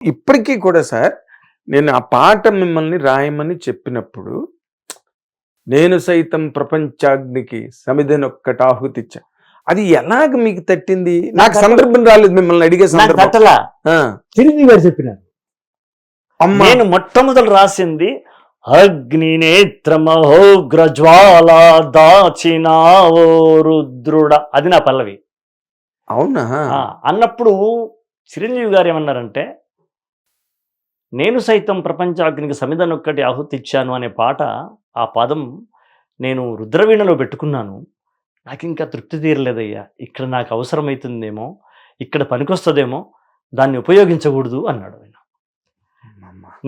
ఇప్పటికీ కూడా సార్ నేను ఆ పాట మిమ్మల్ని రాయమని చెప్పినప్పుడు, నేను సైతం ప్రపంచాగ్నికి సమిధనొక్కటి ఆహుతిచ్చా, అది ఎలాగ మీకు తట్టింది? నాకు సందర్భం రాలేదు మిమ్మల్ని అడిగే సందర్భం. తట్టలా ఆ, చిరంజీవి గారు చెప్పినారు. అమ్మా నేను మొట్టమొదలు రాసింది అగ్ని నేత్రమహోగ్ర జ్వాల దాచినావో రుద్రుడ, అది నా పల్లవి. అవునా? అన్నప్పుడు చిరంజీవి గారు ఏమన్నారంటే, నేను సైతం ప్రపంచాగ్నికి సమిధనొక్కటి ఆహుతిచ్చాను అనే పాట, ఆ పదం నేను రుద్రవీణలో పెట్టుకున్నాను, నాకు ఇంకా తృప్తి తీరలేదయ్యా, ఇక్కడ నాకు అవసరమవుతుందేమో, ఇక్కడ పనికొస్తుందేమో, దాన్ని ఉపయోగించకూడదు అన్నాడు ఆయన.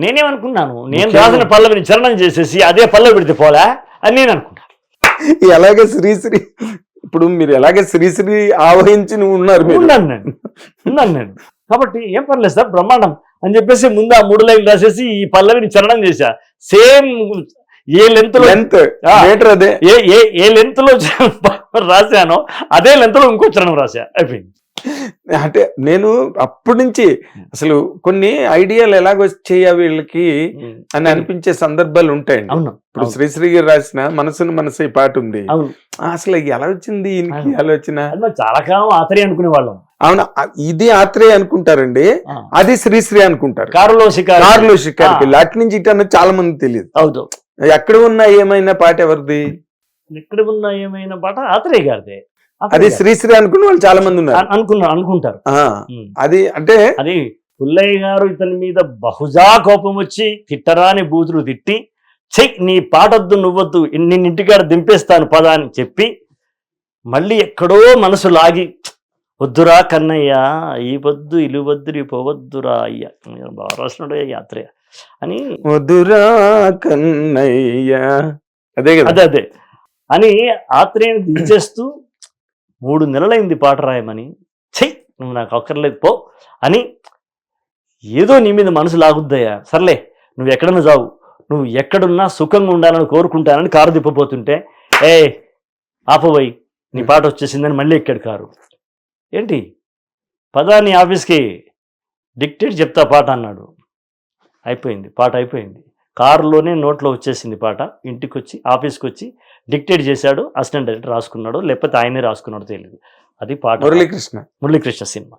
నేనేమనుకున్నాను, నేను రాసిన పల్లవిని చరణం చేసేసి అదే పల్లవి పెడితే పోలా అని నేను అనుకున్నాను. ఎలాగే శ్రీశ్రీ, ఇప్పుడు మీరు ఎలాగే శ్రీశ్రీ ఆవహించి నువ్వు ఉన్నారు, ఉన్నాను నేను. కాబట్టి ఏం పర్లేదు సార్, బ్రహ్మాండం అని చెప్పేసి ముందు ఆ 3 లైన్లు రాసేసి ఈ పల్లవిని చరణం చేశా. సేమ్ ఏ లెంత్ లో అదే ఏ లెంత్ లో రాశానో అదే లెంత్ లో ఇంకో చరణం రాశా, అయిపోయింది. అంటే నేను అప్పటి నుంచి అసలు కొన్ని ఐడియాలు ఎలాగొచ్చేయా వీళ్ళకి అని అనిపించే సందర్భాలు ఉంటాయండి. అవును, ఇప్పుడు శ్రీశ్రీ గారు రాసిన మనసును మనసు ఈ పాట ఉంది, అసలు ఎలా వచ్చింది ఈయనకి ఆలోచన? చాలా కాలం ఆత్రేయ అనుకునే వాళ్ళం. అవునా, ఇది ఆత్రేయ అనుకుంటారండి, అది శ్రీశ్రీ అనుకుంటారు. కారులో షికారుకి అటు నుంచి ఇటు అన్నది చాలా మంది తెలియదు. అవును, ఎక్కడ ఉన్నా ఏమైనా పాట ఎవరిది? ఎక్కడ ఉన్నా ఏమైనా పాట ఆత్రేయ గారిదే. అది శ్రీశ్రీ అనుకున్న వాళ్ళు చాలా మంది ఉన్నారు, అనుకుంటారు. అది అంటే అది పుల్లయ్య గారు ఇతని మీద బహుజా కోపం వచ్చి తిట్టరాని బూతులు తిట్టి, చెయ్యి నీ పాటొద్దు నువ్వొద్దు, నిన్నింటికాడ దింపేస్తాను పదా అని చెప్పి, మళ్ళీ ఎక్కడో మనసు లాగి, వద్దురా కన్నయ్య ఈ వద్దు ఇలువద్దురి పోవద్దురా అయ్యా, బాగా రాసినాడు యాత్రయ్య అని, వద్దురా కన్నయ్య అదే అదే అని ఆత్రేయని దించేస్తూ 3 నెలలైంది పాట రాయమని, చెయ్యి నువ్వు నాకు అక్కర్లేదు పో అని, ఏదో నీ మీద మనసు లాగుద్దయ్యా, సర్లే నువ్వు ఎక్కడన్నా చావు, నువ్వు ఎక్కడున్నా సుఖంగా ఉండాలని కోరుకుంటానని కారు తిప్పబోతుంటే, ఆపబోయి నీ పాట వచ్చేసిందని మళ్ళీ ఎక్కాడు కారు. ఏంటి పదా నీ ఆఫీస్కి డిక్టేట్ చెప్తా పాట అన్నాడు. అయిపోయింది పాట, అయిపోయింది. కారులోనే నోట్లో వచ్చేసింది పాట. ఇంటికి వచ్చి ఆఫీస్కి వచ్చి డిక్టేట్ చేశాడు, అసిస్టెంట్ డైరెక్టర్ రాసుకున్నాడు, లేకపోతే ఆయనే రాసుకున్నాడు తెలియదు. అది పాట, మురళీకృష్ణ సినిమా.